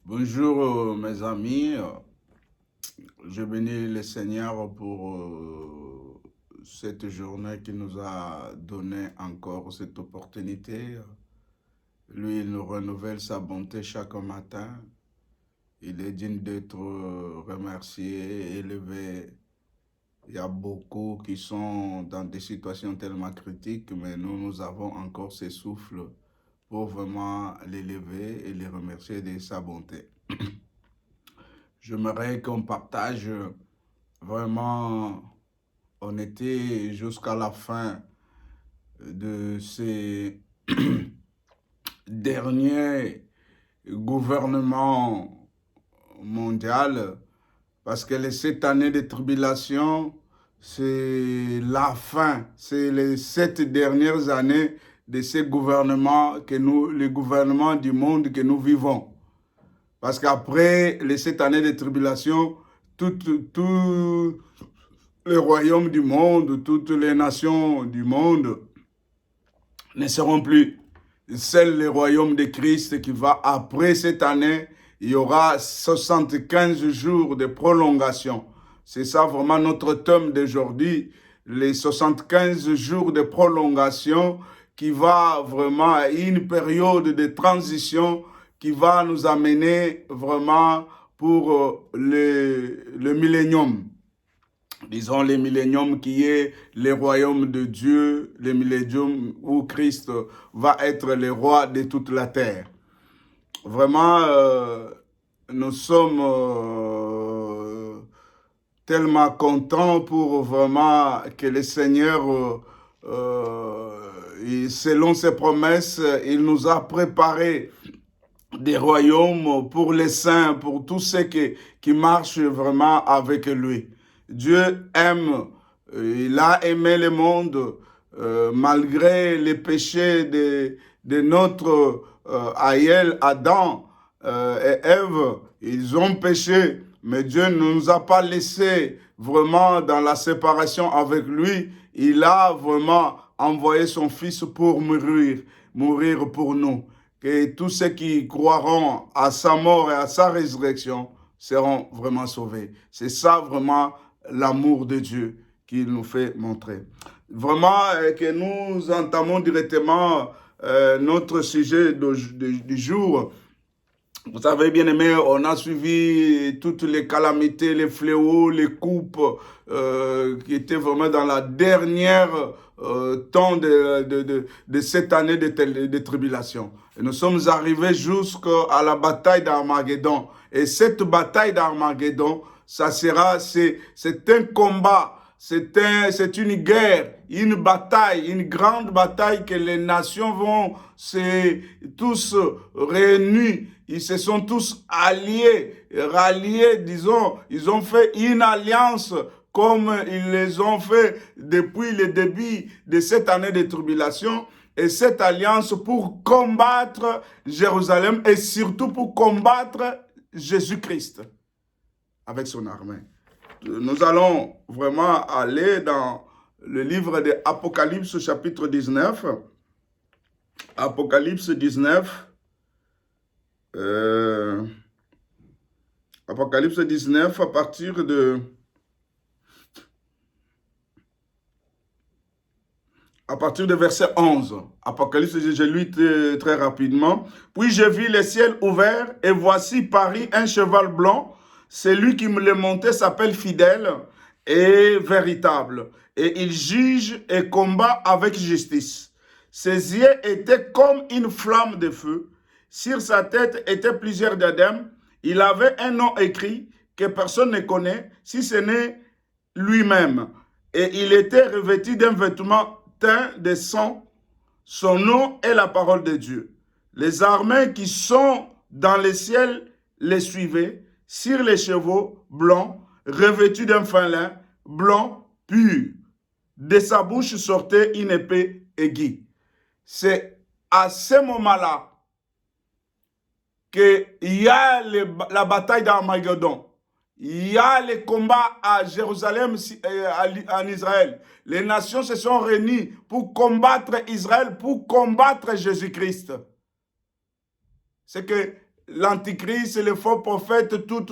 Bonjour mes amis, je bénis le Seigneur pour cette journée qui nous a donné encore cette opportunité. Lui, il nous renouvelle sa bonté chaque matin. Il est digne d'être remercié, élevé. Il y a beaucoup qui sont dans des situations tellement critiques, mais nous avons encore ce souffle pour vraiment l'élever et les remercier de sa bonté. J'aimerais qu'on partage vraiment, on était jusqu'à la fin de ces derniers gouvernements mondiaux, parce que cette année de tribulation, c'est la fin, c'est les 7 dernières années de ces gouvernements les gouvernements du monde que nous vivons. Parce qu'après les 7 années de tribulation, tous les royaumes du monde, toutes les nations du monde ne seront plus. Seul le royaume de Christ qui va après cette année, il y aura 75 jours de prolongation. C'est ça vraiment notre thème d'aujourd'hui, les 75 jours de prolongation qui va vraiment à une période de transition qui va nous amener vraiment pour le millénium. Disons le millénium qui est le royaume de Dieu, le millénium où Christ va être le roi de toute la terre. Vraiment, nous sommes tellement contents pour vraiment que le Seigneur, selon ses promesses, il nous a préparé des royaumes pour les saints, pour tous ceux qui marchent vraiment avec lui. Dieu aime, il a aimé le monde malgré les péchés de notre aïeul Adam et Ève. Ils ont péché, mais Dieu ne nous a pas laissés vraiment dans la séparation avec lui. Il a vraiment envoyé son Fils pour mourir pour nous. Que tous ceux qui croiront à sa mort et à sa résurrection seront vraiment sauvés. C'est ça vraiment l'amour de Dieu qu'il nous fait montrer. Vraiment que nous entamons directement notre sujet du jour. Vous savez, bien aimé, on a suivi toutes les calamités, les fléaux, les coupes qui étaient vraiment dans la dernière temps de cette année de tribulation. Et nous sommes arrivés jusqu'à la bataille d'Armageddon. Et cette bataille d'Armageddon, c'est un combat. C'est une guerre, une bataille, une grande bataille que les nations vont tous réunis. Ils se sont tous ralliés, disons. Ils ont fait une alliance comme ils les ont fait depuis le début de cette année de tribulation. Et cette alliance pour combattre Jérusalem et surtout pour combattre Jésus-Christ avec son armée. Nous allons vraiment aller dans le livre de Apocalypse chapitre 19. Apocalypse 19. Apocalypse 19 à partir de verset 11. Apocalypse, je lis très rapidement. Puis je vis le ciel ouvert et voici Paris un cheval blanc. Celui qui me le montait s'appelle Fidèle et véritable. Et il juge et combat avec justice. Ses yeux étaient comme une flamme de feu. Sur sa tête étaient plusieurs diadèmes. Il avait un nom écrit que personne ne connaît, si ce n'est lui-même. Et il était revêtu d'un vêtement teint de sang. Son nom est la parole de Dieu. Les armées qui sont dans le ciel les suivaient, sur les chevaux blancs, revêtus d'un fin lin blanc pur. De sa bouche sortait une épée aiguë. C'est à ce moment-là qu'il y a la bataille d'Armageddon. Il y a les combats à Jérusalem, en Israël. Les nations se sont réunies pour combattre Israël, pour combattre Jésus-Christ. C'est que l'antichrist, les faux prophètes, tous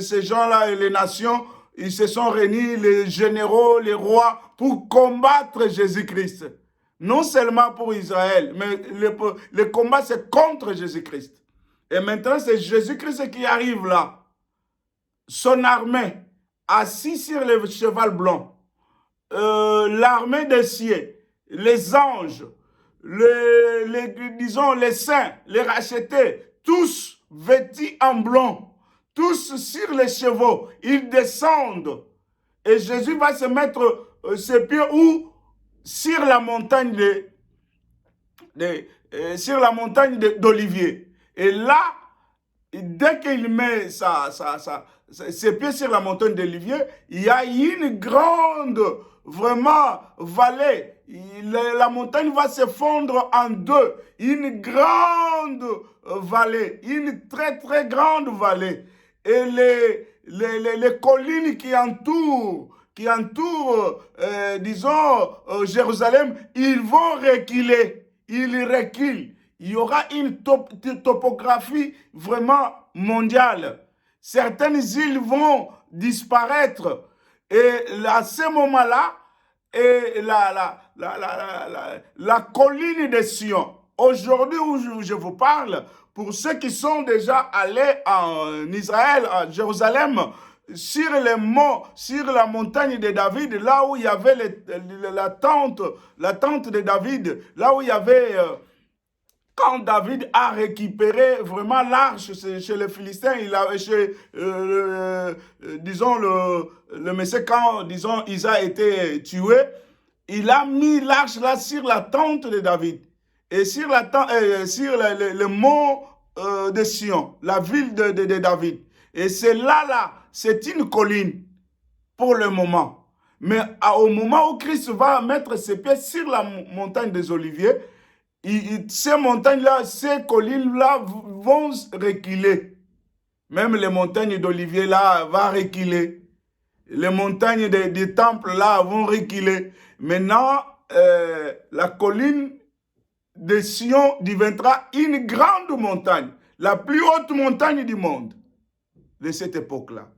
ces gens-là et les nations, ils se sont réunis, les généraux, les rois, pour combattre Jésus-Christ. Non seulement pour Israël, mais le combat c'est contre Jésus-Christ. Et maintenant c'est Jésus-Christ qui arrive là. Son armée, assis sur le cheval blanc, l'armée des cieux, les anges, disons les saints, les rachetés, tous vêtus en blanc, tous sur les chevaux, ils descendent. Et Jésus va se mettre ses pieds où? Sur la montagne sur la montagne d'Olivier. Et là, dès qu'il met ses pieds sur la montagne d'Olivier, il y a une grande, vraiment, vallée. La montagne va se fondre en deux. Une grande vallée, une très très grande vallée. Et les collines qui entourent, disons, Jérusalem, ils vont reculer. Ils reculent. Il y aura une topographie vraiment mondiale. Certaines îles vont disparaître. Et à ce moment-là, la colline de Sion, aujourd'hui où je vous parle, pour ceux qui sont déjà allés en Israël, à Jérusalem, sur les monts, sur la montagne de David, là où il y avait la tente de David, là où il y avait, quand David a récupéré vraiment l'arche chez les Philistins, disons, le Messie, quand, disons, Isa a été tué, il a mis l'arche là sur la tente de David et sur le mont de Sion, la ville de David. Et c'est là, c'est une colline pour le moment. Mais au moment où Christ va mettre ses pieds sur la montagne des Oliviers, ces montagnes-là, ces collines-là vont reculer. Même les montagnes d'Olivier là vont reculer. Les montagnes des temples là vont reculer. Maintenant, la colline de Sion deviendra une grande montagne, la plus haute montagne du monde de cette époque-là.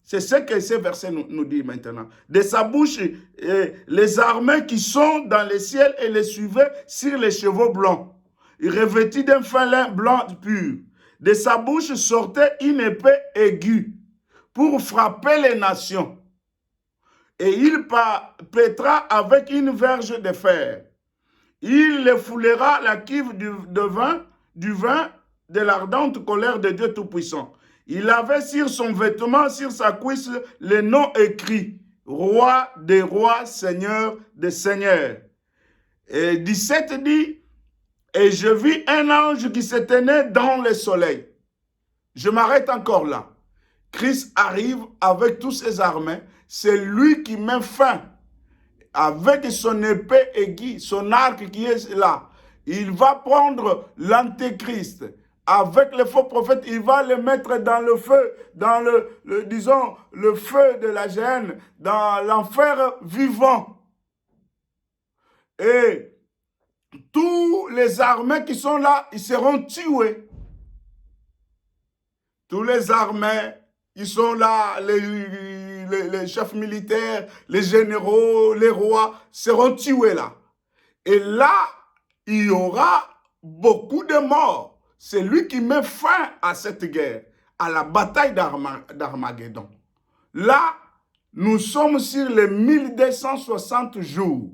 C'est ce que ce verset nous dit maintenant. De sa bouche, les armées qui sont dans le ciel et les suivaient sur les chevaux blancs, revêtis d'un fin lin blanc pur. De sa bouche sortait une épée aiguë pour frapper les nations. Et il pétra avec une verge de fer. Il les foulera la cuve du vin de l'ardente colère de Dieu Tout-Puissant. Il avait sur son vêtement, sur sa cuisse, le nom écrit, Roi des rois, Seigneur des seigneurs. Et 17 dit, et je vis un ange qui se tenait dans le soleil. Je m'arrête encore là. Christ arrive avec tous ses armées. C'est lui qui met fin avec son épée aiguë, son arc qui est là. Il va prendre l'antéchrist. Avec les faux prophètes, il va les mettre dans le feu, dans disons, le feu de la géhenne, dans l'enfer vivant. Et tous les armées qui sont là, ils seront tués. Tous les armées, ils sont là, les chefs militaires, les généraux, les rois seront tués là. Et là, il y aura beaucoup de morts. C'est lui qui met fin à cette guerre, à la bataille d'Armageddon. Là, nous sommes sur les 1260 jours,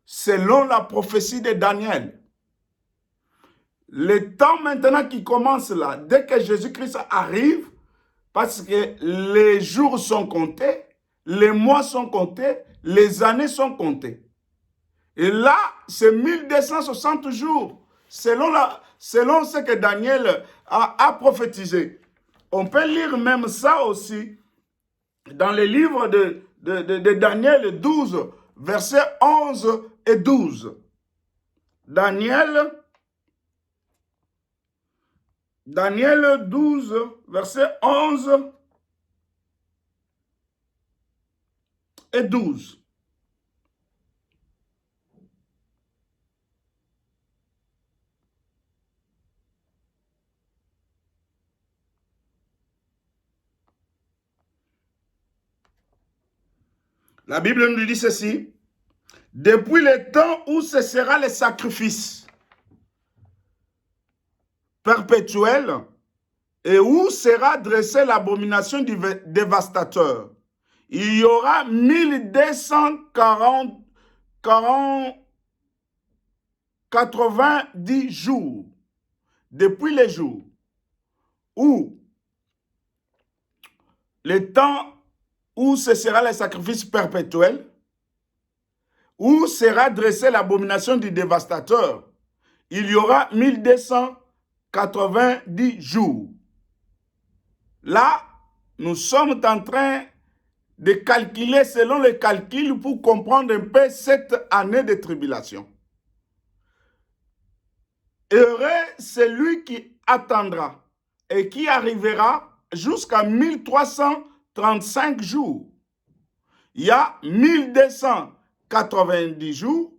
selon la prophétie de Daniel. Le temps maintenant qui commence là, dès que Jésus-Christ arrive, parce que les jours sont comptés, les mois sont comptés, les années sont comptées. Et là, c'est 1260 jours, selon ce que Daniel a prophétisé. On peut lire même ça aussi dans les livres de Daniel 12, versets 11 et 12. Daniel 12, versets 11 et 12. La Bible nous dit ceci. Depuis le temps où cessera le sacrifice perpétuel et où sera dressée l'abomination du dévastateur, il y aura 90 jours, depuis les jours où le temps où cessera le sacrifice perpétuel, où sera dressée l'abomination du dévastateur, il y aura 1290 jours. Là, nous sommes en train de calculer selon les calculs pour comprendre un peu cette année de tribulation. Heureux celui qui attendra et qui arrivera jusqu'à 1335 jours. Il y a 1290 jours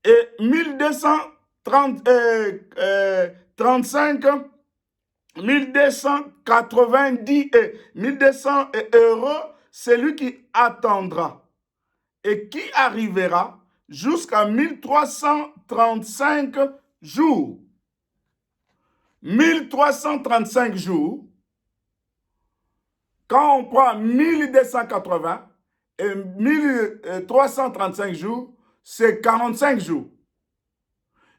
et 1235 1290 et 1200 heureux, celui qui attendra et qui arrivera jusqu'à 1335 jours. 1335 jours, quand on prend 1280 et 1335 jours, c'est 45 jours.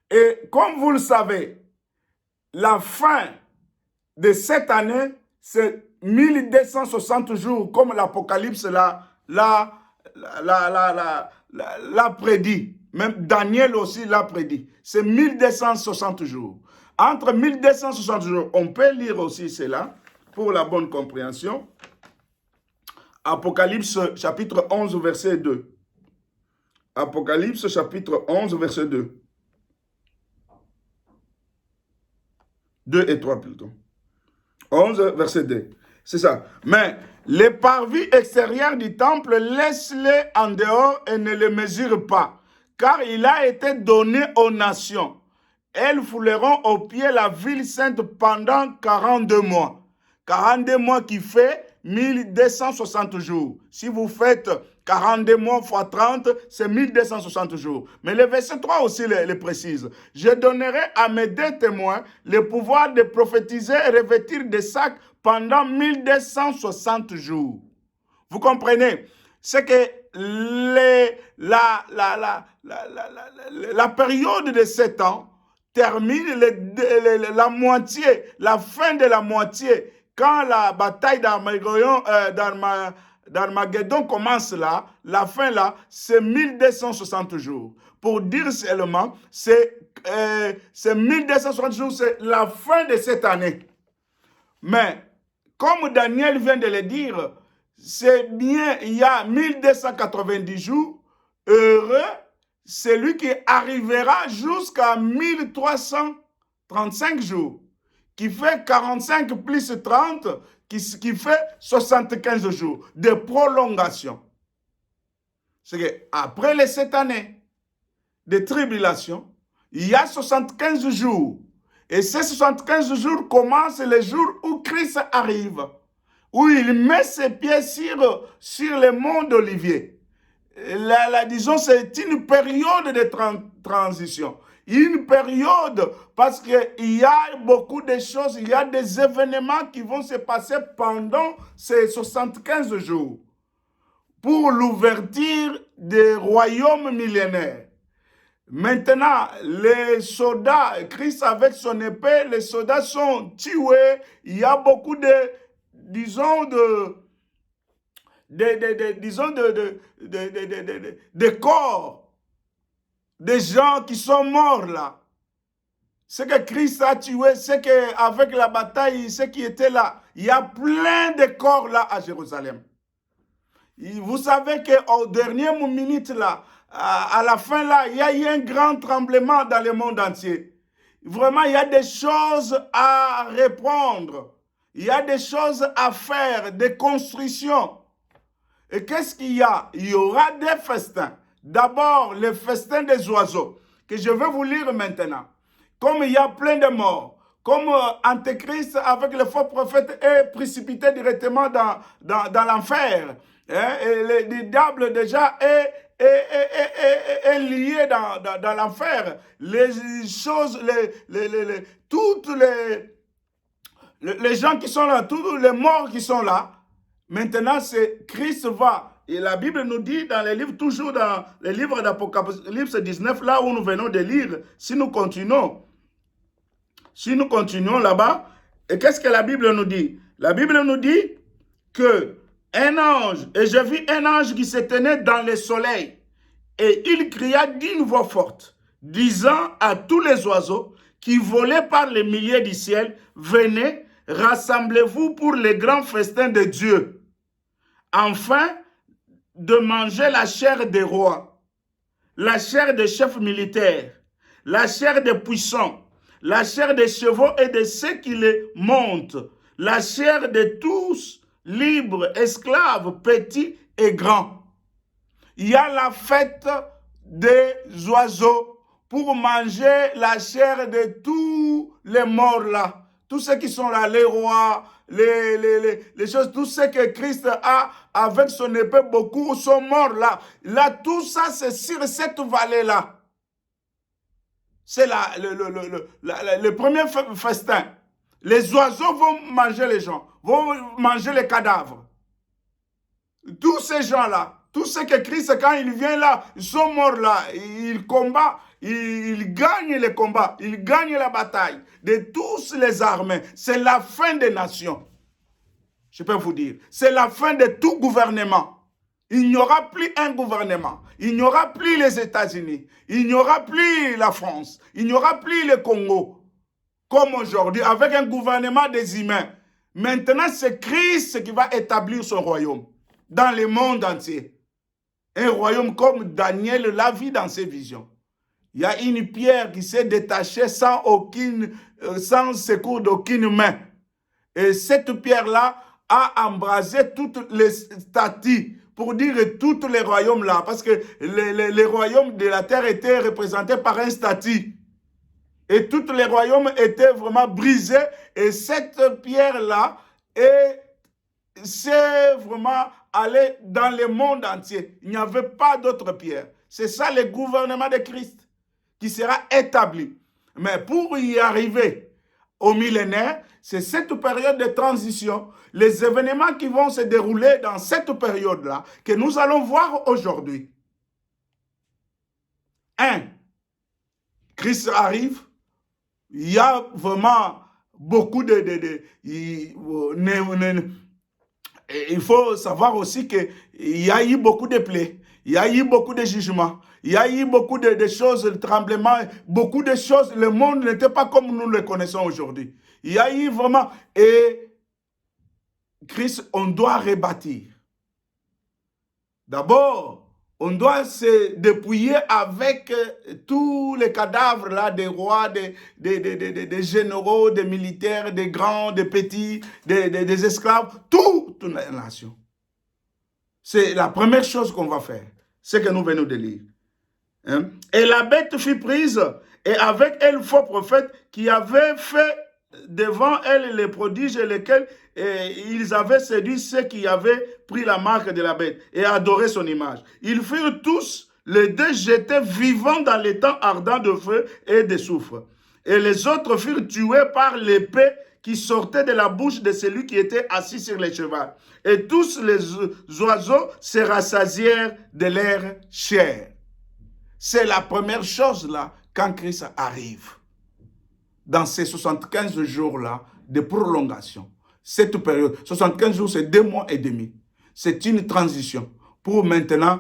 Et comme vous le savez, la fin de cette année, c'est 1260 jours, comme l'Apocalypse l'a prédit. Même Daniel aussi l'a prédit. C'est 1260 jours. Entre 1260 jours, on peut lire aussi cela pour la bonne compréhension. Apocalypse chapitre 11, verset 2. Apocalypse chapitre 11, verset 2. 2 et 3 plutôt. 11, verset 2. C'est ça. Mais les parvis extérieurs du temple, laisse-les en dehors et ne les mesure pas, car il a été donné aux nations. Elles fouleront au pied la ville sainte pendant 42 mois. 42 mois qui fait 1260 jours. Si vous faites 42 mois x 30, c'est 1260 jours. Mais le verset 3 aussi le précise. Je donnerai à mes deux témoins le pouvoir de prophétiser et revêtir des sacs pendant 1260 jours. Vous comprenez? C'est que la période de 7 ans termine la moitié, la fin de la moitié. Quand la bataille d'Armageddon commence là, la fin là, c'est 1260 jours. Pour dire seulement, c'est 1260 jours, c'est la fin de cette année. Mais, comme Daniel vient de le dire, c'est bien, il y a 1290 jours, heureux, celui qui arrivera jusqu'à 1335 jours, qui fait 45 plus 30, qui fait 75 jours de prolongation. C'est qu'après les 7 années de tribulation, il y a 75 jours. Et ces 75 jours commencent les jours où Christ arrive, où il met ses pieds sur le mont d'Olivier. Disons, c'est une période de transition. Une période, parce qu'il y a beaucoup de choses, il y a des événements qui vont se passer pendant ces 75 jours pour l'ouverture des royaumes millénaires. Maintenant, les soldats, Christ avec son épée, les soldats sont tués. Il y a beaucoup de corps, des gens qui sont morts là. Ce que Christ a tué, c'est qu'avec la bataille, ce qui était là, il y a plein de corps là à Jérusalem. Vous savez qu'au dernier minute là, à la fin là, il y a eu un grand tremblement dans le monde entier. Vraiment, il y a des choses à reprendre. Il y a des choses à faire, des constructions. Et qu'est-ce qu'il y a? Il y aura des festins. D'abord, le festin des oiseaux, que je vais vous lire maintenant. Comme il y a plein de morts, comme Antéchrist avec le faux prophète est précipité directement dans l'enfer. Hein, et le diable déjà est lié dans l'enfer. Les choses, toutes les gens qui sont là, tous les morts qui sont là, maintenant c'est Christ va. Et la Bible nous dit dans les livres, toujours dans les livres d'Apocalypse 19, là où nous venons de lire, si nous continuons là-bas, et qu'est-ce que la Bible nous dit? La Bible nous dit que un ange, et je vis un ange qui se tenait dans le soleil, et il cria d'une voix forte, disant à tous les oiseaux qui volaient par les milliers du ciel, venez, rassemblez-vous pour le grand festin de Dieu, afin de manger la chair des rois, la chair des chefs militaires, la chair des puissants, la chair des chevaux et de ceux qui les montent, la chair de tous, libres, esclaves, petits et grands. Il y a la fête des oiseaux pour manger la chair de tous les morts là. Tous ceux qui sont là, les rois, les choses, tout ce que Christ a avec son épée, beaucoup sont morts là. Là, tout ça, c'est sur cette vallée-là. C'est le premier festin. Les oiseaux vont manger les gens, vont manger les cadavres. Tous ces gens-là, tous ceux que Christ, quand il vient là, ils sont morts là, ils combattent, ils gagnent les combats, ils gagnent la bataille de tous les armées. C'est la fin des nations. Je peux vous dire, c'est la fin de tout gouvernement. Il n'y aura plus un gouvernement. Il n'y aura plus les États-Unis. Il n'y aura plus la France. Il n'y aura plus le Congo. Comme aujourd'hui, avec un gouvernement des humains. Maintenant, c'est Christ qui va établir son royaume dans le monde entier. Un royaume comme Daniel l'a vu dans ses visions. Il y a une pierre qui s'est détachée sans secours d'aucune main. Et cette pierre-là a embrasé toutes les statues, pour dire tous les royaumes là, parce que les royaumes de la terre étaient représentés par un statut. Et tous les royaumes étaient vraiment brisés. Et cette pierre-là c'est vraiment allé dans le monde entier. Il n'y avait pas d'autre pierre. C'est ça le gouvernement de Christ qui sera établi. Mais pour y arriver au millénaire, c'est cette période de transition, les événements qui vont se dérouler dans cette période-là que nous allons voir aujourd'hui. 1. Christ arrive. Il y a vraiment beaucoup il faut savoir aussi qu'il y a eu beaucoup de plaies, il y a eu beaucoup de jugements, il y a eu beaucoup de choses, de tremblements, beaucoup de choses. Le monde n'était pas comme nous le connaissons aujourd'hui. Il y a eu vraiment... Et Christ, on doit rebâtir. D'abord, on doit se dépouiller avec tous les cadavres là, des rois, des généraux, des militaires, des grands, des petits, des esclaves, toute la nation. C'est la première chose qu'on va faire, ce que nous venons de lire. Hein? Et la bête fut prise, et avec elle faux prophète qui avait fait devant elle les prodiges lesquels ils avaient séduit ceux qui avaient pris la marque de la bête et adoré son image. Ils furent tous les deux jetés vivants dans les temps ardents de feu et de soufre. Et les autres furent tués par l'épée qui sortait de la bouche de celui qui était assis sur le cheval. Et tous les oiseaux se rassasièrent de leur chair. C'est la première chose là quand Christ arrive. Dans ces 75 jours-là de prolongation. Cette période, 75 jours, c'est 2 mois et demi. C'est une transition pour maintenant,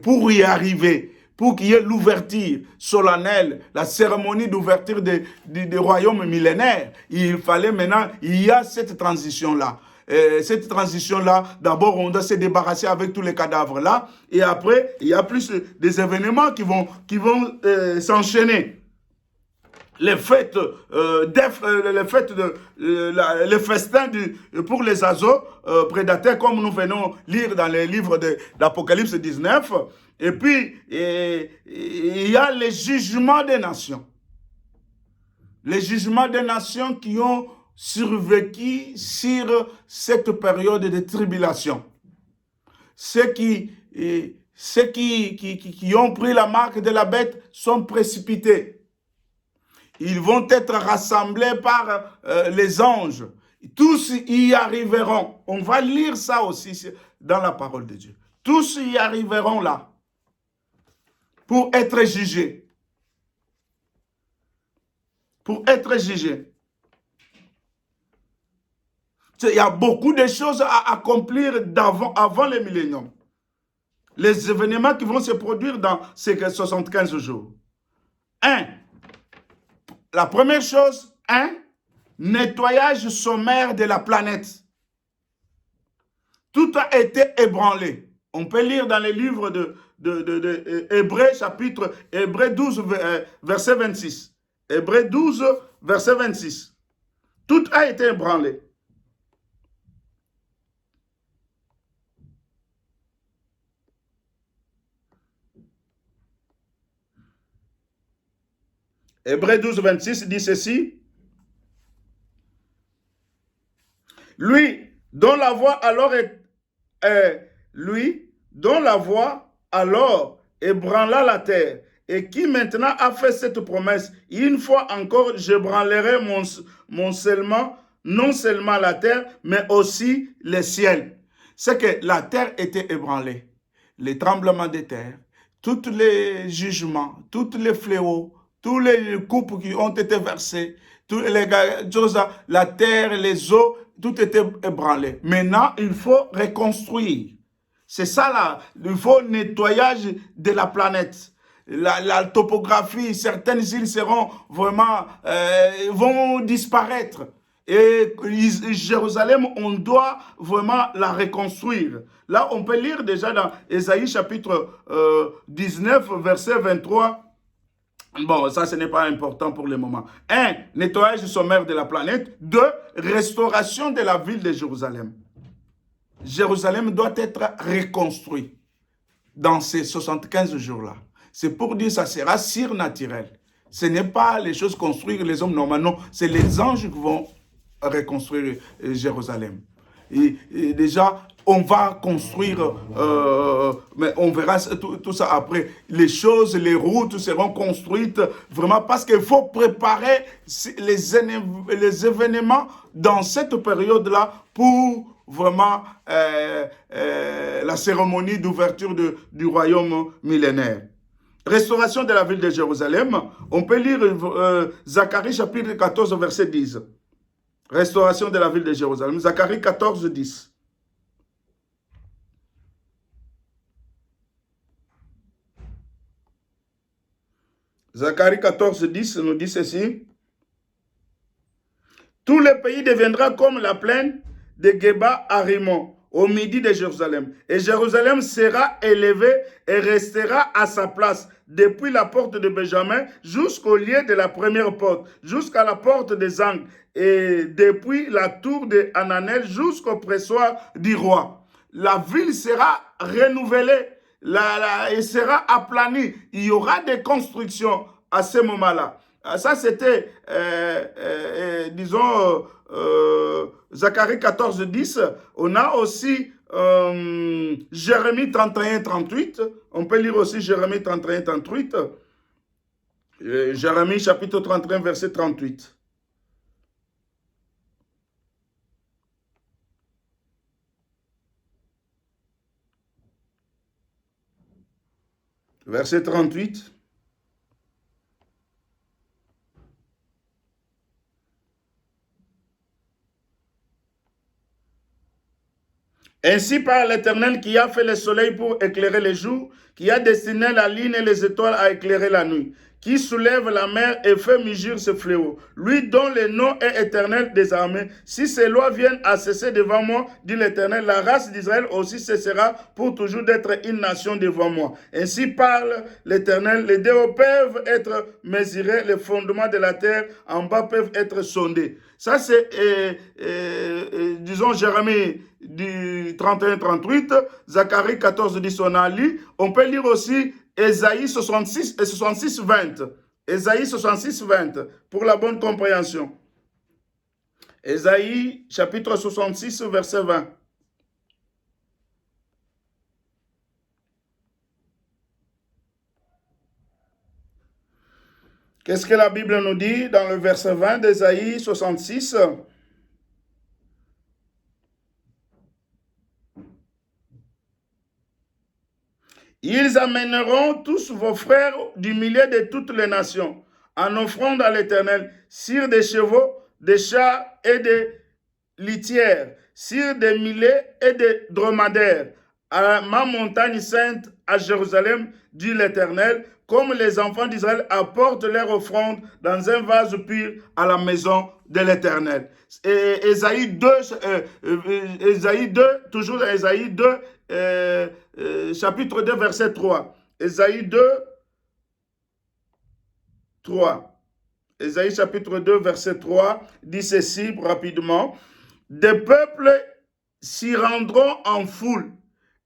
pour y arriver, pour qu'il y ait l'ouverture solennelle, la cérémonie d'ouverture du royaume millénaire. Il fallait maintenant, il y a cette transition-là. Cette transition-là, d'abord, on doit se débarrasser avec tous les cadavres-là. Et après, il y a plus des événements qui vont s'enchaîner. Les fêtes, le festin pour les oiseaux prédateurs, comme nous venons lire dans les livres d'Apocalypse 19. Et puis, il y a les jugements des nations. Les jugements des nations qui ont survécu sur cette période de tribulation. ceux qui ont pris la marque de la bête sont précipités. Ils vont être rassemblés par les anges. Tous y arriveront. On va lire ça aussi dans la parole de Dieu. Tous y arriveront là pour être jugés. Pour être jugés. Il y a beaucoup de choses à accomplir avant le millénium. Les événements qui vont se produire dans ces 75 jours. La première chose, nettoyage sommaire de la planète. Tout a été ébranlé. On peut lire dans les livres de Hébreux, chapitre Hébreux 12, verset 26. Hébreux 12, verset 26. Tout a été ébranlé. Hébreux 12, 26 dit ceci. Lui, dont la voix alors ébranla la terre, et qui maintenant a fait cette promesse, une fois encore, j'ébranlerai non seulement la terre, mais aussi les ciels. C'est que la terre était ébranlée. Les tremblements de terre, tous les jugements, tous les fléaux, tous les coupes qui ont été versées, toutes les choses, la terre, les eaux, tout était ébranlé. Maintenant, il faut reconstruire. C'est ça là, il faut nettoyage de la planète. La topographie, certaines îles seront vraiment, vont disparaître. Et Jérusalem, on doit vraiment la reconstruire. Là, on peut lire déjà dans Ésaïe chapitre 19, verset 23. Bon, ça, ce n'est pas important pour le moment. 1. Nettoyage sommaire de la planète. 2. Restauration de la ville de Jérusalem. Jérusalem doit être reconstruit dans ces 75 jours-là. C'est pour dire que ça sera surnaturel. Ce n'est pas les choses construire les hommes normalement, non. C'est les anges qui vont reconstruire Jérusalem. Et déjà, on va construire, mais on verra tout ça après. Les choses, les routes seront construites vraiment parce qu'il faut préparer les événements dans cette période-là pour vraiment la cérémonie d'ouverture du royaume millénaire. Restauration de la ville de Jérusalem. On peut lire Zacharie chapitre 14, verset 10. Restauration de la ville de Jérusalem. Zacharie 14, 10. Zacharie 14, 10 nous dit ceci. Tout le pays deviendra comme la plaine de Geba à Rimon, au midi de Jérusalem. Et Jérusalem sera élevée et restera à sa place, depuis la porte de Benjamin jusqu'au lieu de la première porte, jusqu'à la porte des Angles, et depuis la tour de Hananel jusqu'au pressoir du roi. La ville sera renouvelée, elle sera aplanie. Il y aura des constructions à ce moment-là. Ça, c'était, disons, Zacharie 14, 10. On a aussi Jérémie 31, 38. On peut lire aussi Jérémie 31, 38. Jérémie chapitre 31, verset 38. Verset 38. Ainsi par l'Éternel qui a fait le soleil pour éclairer les jours, qui a destiné la lune et les étoiles à éclairer la nuit, qui soulève la mer et fait mugir ce fléau, lui dont le nom est éternel des armées. Si ces lois viennent à cesser devant moi, dit l'Éternel, la race d'Israël aussi cessera pour toujours d'être une nation devant moi. Ainsi parle l'Éternel, les déos peuvent être mesurés, les fondements de la terre en bas peuvent être sondés. Ça c'est, disons, Jérémie du 31-38, Zacharie 14, 10, on a lu. On peut lire aussi Ésaïe 66 et 66, 20. Ésaïe 66, 20, pour la bonne compréhension. Ésaïe chapitre 66, verset 20. Qu'est-ce que la Bible nous dit dans le verset 20 d'Ésaïe 66? Ils amèneront tous vos frères du milieu de toutes les nations en offrande à l'Éternel sur des chevaux, des chats et des litières, sur des mulets et des dromadaires, à ma montagne sainte à Jérusalem, dit l'Éternel, comme les enfants d'Israël apportent leur offrande dans un vase pur à la maison de l'Éternel. Ésaïe 2, toujours dans Ésaïe 2, chapitre 2, verset 3. Ésaïe 2, 3. Ésaïe chapitre 2, verset 3 dit ceci rapidement. Des peuples s'y rendront en foule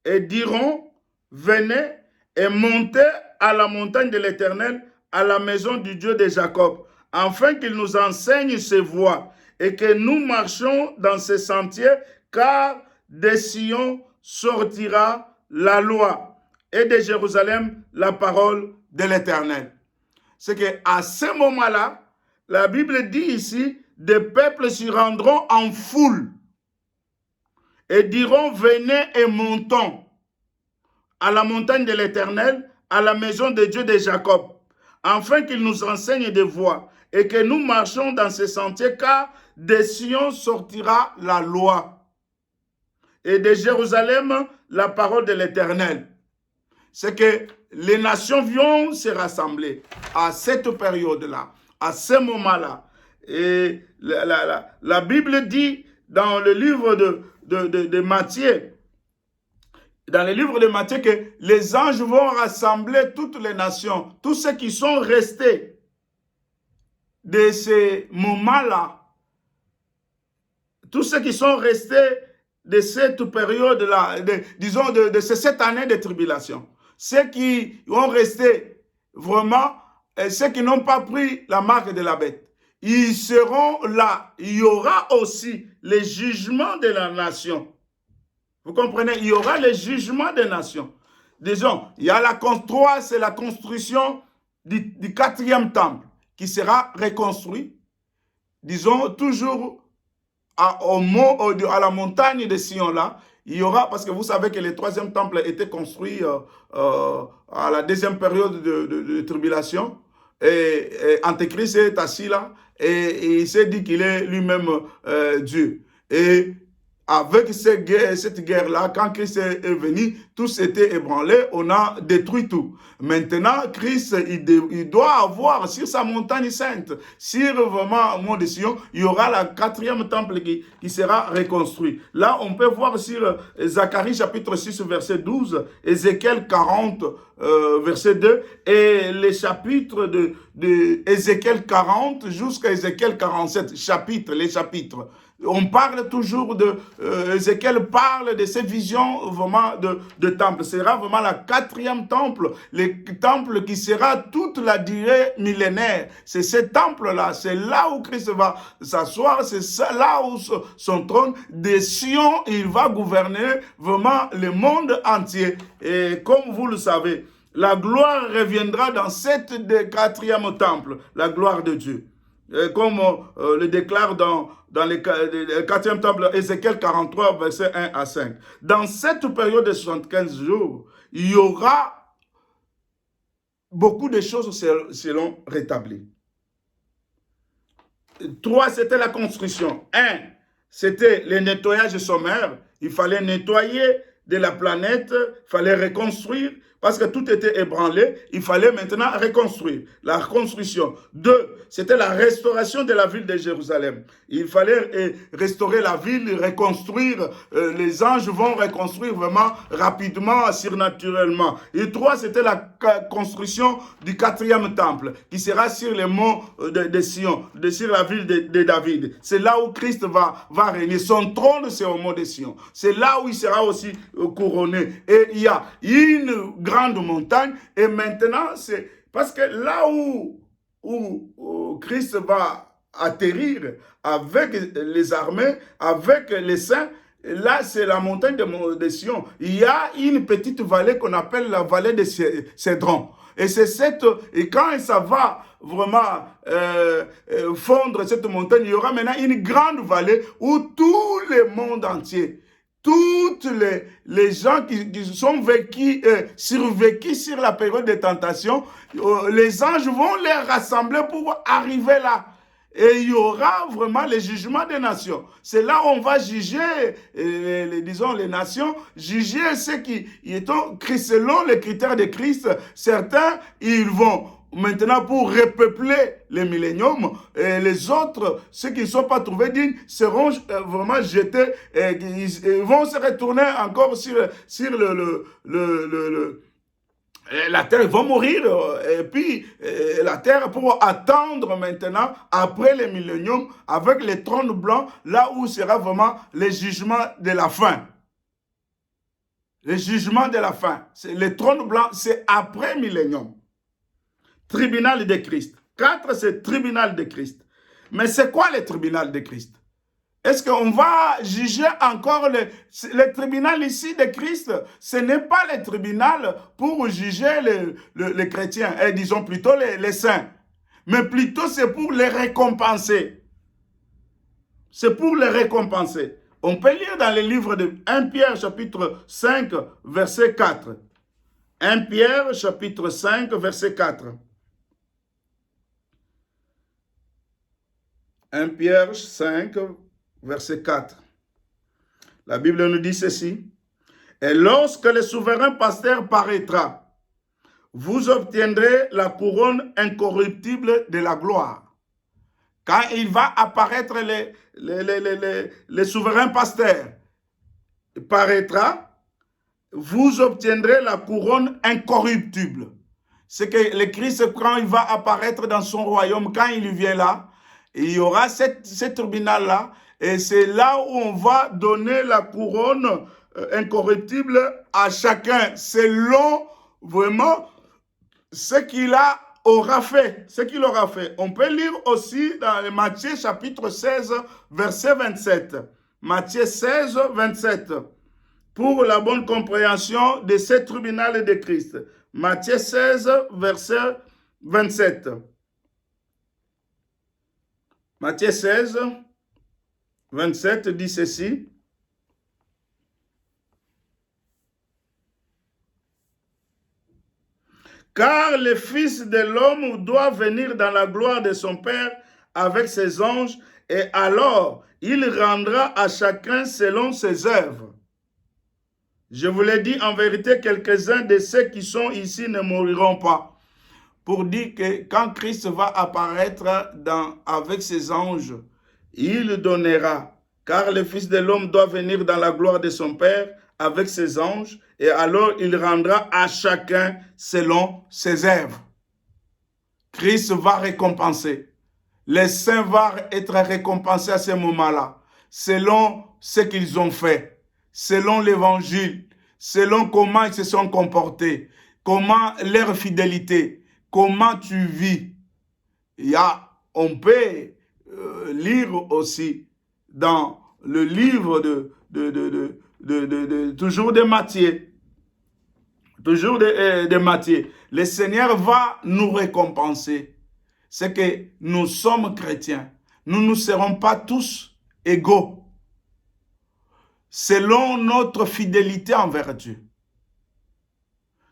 et diront, venez et montez à la montagne de l'Éternel, à la maison du Dieu de Jacob, afin qu'il nous enseigne ses voies et que nous marchions dans ses sentiers, car de Sion sortira la loi et de Jérusalem la parole de l'Éternel. C'est qu'à ce moment-là, la Bible dit ici, des peuples s'y rendront en foule et diront, venez et montons à la montagne de l'Éternel, à la maison de Dieu de Jacob, afin qu'il nous enseigne des voies et que nous marchons dans ces sentiers, car de Sion sortira la loi et de Jérusalem la parole de l'Éternel. C'est que les nations vont se rassembler à cette période-là, à ce moment-là. Et la Bible dit dans le livre de Matthieu, dans le livre de Matthieu, que les anges vont rassembler toutes les nations, tous ceux qui sont restés de ces moments-là, tous ceux qui sont restés de cette période-là, disons de ces 7 années de tribulation, ceux qui ont resté vraiment, ceux qui n'ont pas pris la marque de la bête, ils seront là. Il y aura aussi les jugements de la nation. Vous comprenez? Il y aura les jugements des nations. Disons, il y a la 3, c'est la construction du 4e temple qui sera reconstruit. Disons, toujours à la montagne de Sion là, il y aura, parce que vous savez que le 3e temple était construit à la 2e période de tribulation. Et Antéchrist est assis là et il s'est dit qu'il est lui-même Dieu. Et avec cette guerre-là, quand Christ est venu, tout s'était ébranlé, on a détruit tout. Maintenant, Christ, il doit avoir sur sa montagne sainte, sur vraiment Mont de Sion, il y aura le 4e temple qui sera reconstruit. Là, on peut voir sur Zacharie chapitre 6, verset 12, Ézéchiel 40, verset 2, et les chapitres de Ézéchiel 40 jusqu'à Ézéchiel 47, les chapitres. On parle toujours Ézéchiel parle de ces visions vraiment de temple. Ce sera vraiment la 4e temple, le temple qui sera toute la durée millénaire. C'est ce temple-là, c'est là où Christ va s'asseoir, c'est là où son trône de Sion, il va gouverner vraiment le monde entier. Et comme vous le savez, la gloire reviendra dans cette 4e temple, la gloire de Dieu. Comme le déclare dans le 4e temple, Ézéchiel 43, verset 1 à 5. Dans cette période de 75 jours, il y aura beaucoup de choses seront rétablies. 3, c'était la construction. 1, c'était le nettoyage sommaire. Il fallait nettoyer de la planète, il fallait reconstruire, parce que tout était ébranlé, il fallait maintenant reconstruire, la reconstruction. 2, c'était la restauration de la ville de Jérusalem. Il fallait restaurer la ville, reconstruire, les anges vont reconstruire vraiment rapidement, surnaturellement. Et 3, c'était la construction du 4e temple, qui sera sur les monts de Sion, sur la ville de David. C'est là où Christ va régner. Son trône, c'est au mont de Sion. C'est là où il sera aussi couronné. Et il y a une grande montagne. Et maintenant, c'est parce que là où Christ va atterrir avec les armées, avec les saints, là, c'est la montagne de Sion. Il y a une petite vallée qu'on appelle la vallée de Cédron. Et c'est et quand ça va vraiment fondre cette montagne, il y aura maintenant une grande vallée où tout le monde entier, toutes les gens qui sont survécus sur la période de tentation, les anges vont les rassembler pour arriver là. Et il y aura vraiment le jugement des nations. C'est là où on va juger, disons, les nations, juger ceux qui sont selon les critères de Christ. Certains, ils vont maintenant pour repeupler les milléniums, et les autres, ceux qui ne sont pas trouvés dignes, seront vraiment jetés, et ils vont se retourner encore sur la terre va mourir, et puis la terre pour attendre maintenant, après les milléniums, avec les trônes blancs, là où sera vraiment le jugement de la fin. Le jugement de la fin. Le trône blanc, c'est après millénium. Tribunal de Christ. 4, c'est tribunal de Christ. Mais c'est quoi le tribunal de Christ? Est-ce qu'on va juger encore le tribunal ici de Christ? Ce n'est pas le tribunal pour juger les chrétiens, et disons plutôt les saints. Mais plutôt c'est pour les récompenser. C'est pour les récompenser. On peut lire dans le livre de 1 Pierre chapitre 5 verset 4. 1 Pierre chapitre 5 verset 4. 1 Pierre 5 verset 4. La Bible nous dit ceci. Et lorsque le souverain pasteur paraîtra, vous obtiendrez la couronne incorruptible de la gloire. Quand il va apparaître le souverain pasteur paraîtra, vous obtiendrez la couronne incorruptible. C'est que le Christ, quand il va apparaître dans son royaume, quand il vient là, il y aura ce tribunal-là, et c'est là où on va donner la couronne incorruptible à chacun, selon vraiment ce qu'il aura fait. Ce qu'il aura fait. On peut lire aussi dans Matthieu chapitre 16, verset 27. Matthieu 16, 27. Pour la bonne compréhension de ce tribunal de Christ. Matthieu 16, verset 27. Matthieu 16, 27 dit ceci. Car le Fils de l'homme doit venir dans la gloire de son Père avec ses anges, et alors il rendra à chacun selon ses œuvres. Je vous l'ai dit, en vérité, quelques-uns de ceux qui sont ici ne mourront pas. Pour dire que quand Christ va apparaître avec ses anges, il donnera, car le Fils de l'homme doit venir dans la gloire de son Père avec ses anges, et alors il rendra à chacun selon ses œuvres. Christ va récompenser. Les saints vont être récompensés à ce moment-là, selon ce qu'ils ont fait, selon l'évangile, selon comment ils se sont comportés, comment leur fidélité, comment tu vis. On peut lire aussi dans le livre toujours de Matthieu. Toujours de Matthieu. Le Seigneur va nous récompenser. C'est que nous sommes chrétiens. Nous ne serons pas tous égaux selon notre fidélité envers Dieu.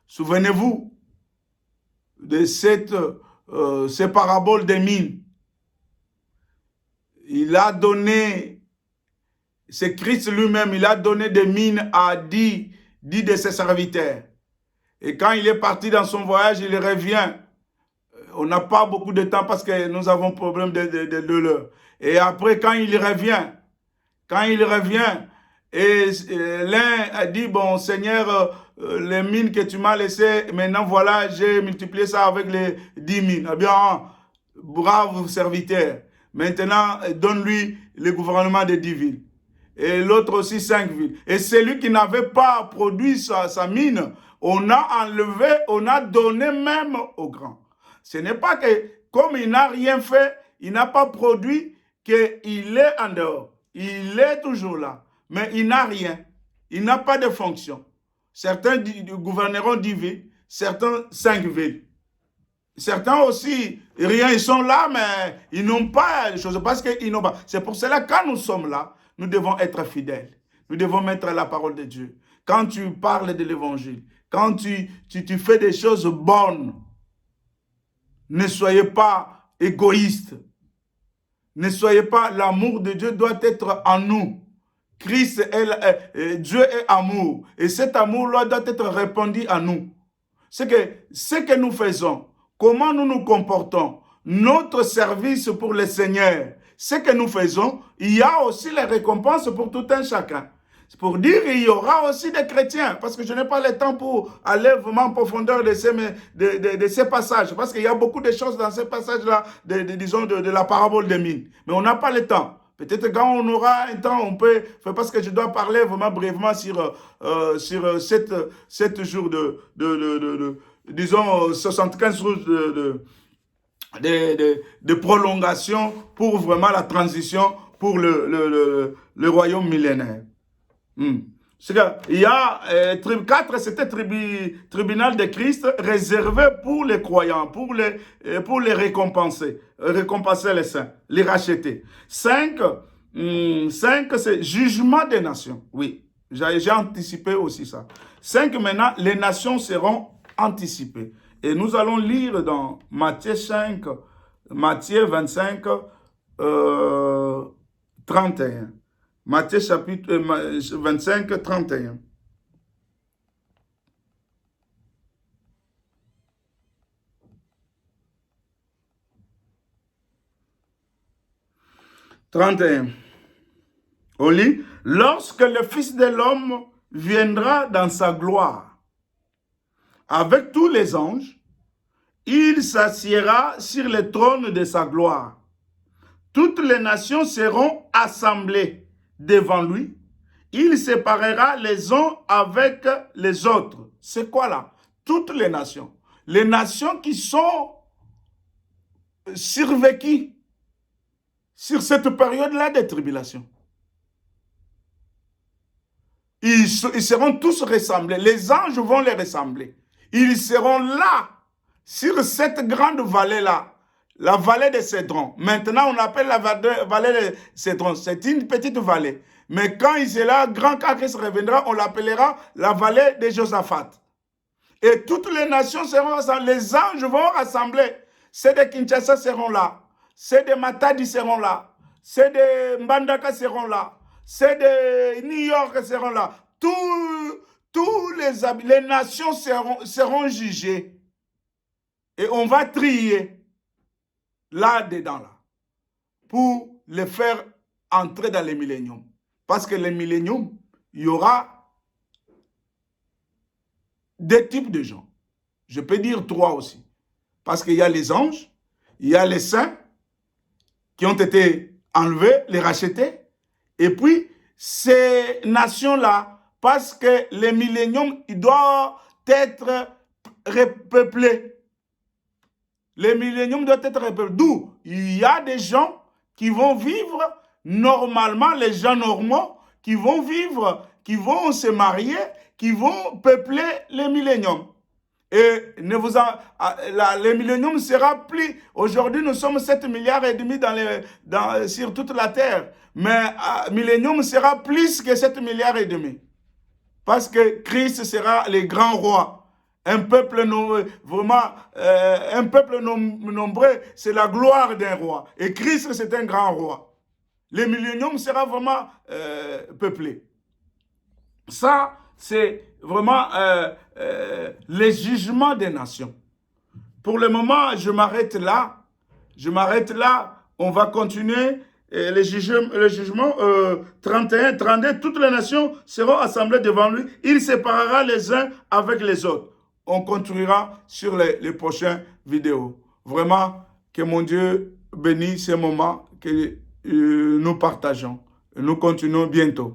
Souvenez-vous de ces paraboles des mines. Il a donné, c'est Christ lui-même, il a donné des mines à 10 de ses serviteurs. Et quand il est parti dans son voyage, il revient. On n'a pas beaucoup de temps parce que nous avons problème de l'heure. Et après, quand il revient, et l'un a dit, bon Seigneur, les mines que tu m'as laissées, maintenant voilà, j'ai multiplié ça avec les 10 mines. Eh bien, brave serviteur. Maintenant, donne-lui le gouvernement de 10 villes. Et l'autre aussi 5 villes. Et celui qui n'avait pas produit sa mine, on a enlevé, on a donné même au grand. Ce n'est pas que, comme il n'a rien fait, il n'a pas produit, qu'il est en dehors. Il est toujours là. mais il n'a rien. Il n'a pas de fonction. Certains gouverneront 10 villes, certains 5 villes. Certains aussi, rien, ils sont là, mais ils n'ont pas les choses parce qu'ils n'ont pas. C'est pour cela, quand nous sommes là, nous devons être fidèles. Nous devons mettre la parole de Dieu. Quand tu parles de l'évangile, quand tu fais des choses bonnes, ne soyez pas égoïstes. Ne soyez pas, l'amour de Dieu doit être en nous. Christ Dieu est amour. Et cet amour-là doit être répandu à nous. C'est que ce que nous faisons, comment nous nous comportons, notre service pour le Seigneur, ce que nous faisons, il y a aussi les récompenses pour tout un chacun. C'est pour dire qu'il y aura aussi des chrétiens, parce que je n'ai pas le temps pour aller vraiment en profondeur de ces passages, parce qu'il y a beaucoup de choses dans ces passages-là, disons, de la parabole des mines. Mais on n'a pas le temps. Peut-être quand on aura un temps, on peut faire, parce que je dois parler vraiment brièvement sur 7 jours disons, 75 jours de prolongation pour vraiment la transition pour le royaume millénaire. Il y a 4, c'était tribunal de Christ réservé pour les croyants, pour les récompenser les saints, les racheter. 5, c'est jugement des nations. Oui, j'ai anticipé aussi ça. 5, maintenant, les nations seront anticipées. Et nous allons lire dans Matthieu 25, 31. Matthieu chapitre 25, 31. On lit, lorsque le Fils de l'homme viendra dans sa gloire, avec tous les anges, il s'assiera sur le trône de sa gloire. Toutes les nations seront assemblées devant lui. Il séparera les uns avec les autres. C'est quoi là? Toutes les nations. Les nations qui sont survécues sur cette période-là de tribulation. Ils seront tous rassemblés. Les anges vont les rassembler. Ils seront là, sur cette grande vallée-là, la vallée de Cédron. Maintenant, on appelle la vallée de Cédron. C'est une petite vallée. Mais quand il sera grand, quand Christ reviendra, on l'appellera la vallée de Josaphat. Et toutes les nations seront rassemblées. Les anges vont rassembler. Ceux de Kinshasa seront là. Ceux de Matadi seront là. Ceux de Mbandaka seront là. Ceux de New York seront là. Tous les nations seront jugées. Et on va trier là-dedans, là, pour les faire entrer dans le millénium. Parce que le millénium, il y aura deux types de gens. Je peux dire 3 aussi. Parce qu'il y a les anges, il y a les saints qui ont été enlevés, les rachetés. Et puis, ces nations-là, parce que le millénium, il doit être repeuplé. Le millénium doit être repeuplé. D'où il y a des gens qui vont vivre normalement, les gens normaux, qui vont vivre, qui vont se marier, qui vont peupler le millénium. Et le millénium sera plus. Aujourd'hui, nous sommes 7,5 milliards sur toute la terre. Mais le millénium sera plus que 7,5 milliards. Parce que Christ sera le grand roi. Un peuple nombreux, c'est la gloire d'un roi. Et Christ, c'est un grand roi. Le millénium sera vraiment peuplé. Ça, c'est vraiment les jugements des nations. Pour le moment, je m'arrête là. On va continuer. Le jugement 31, 32, toutes les nations seront assemblées devant lui. Il séparera les uns avec les autres. On continuera sur les prochaines vidéos. Vraiment, que mon Dieu bénisse ces moments que nous partageons. Nous continuons bientôt.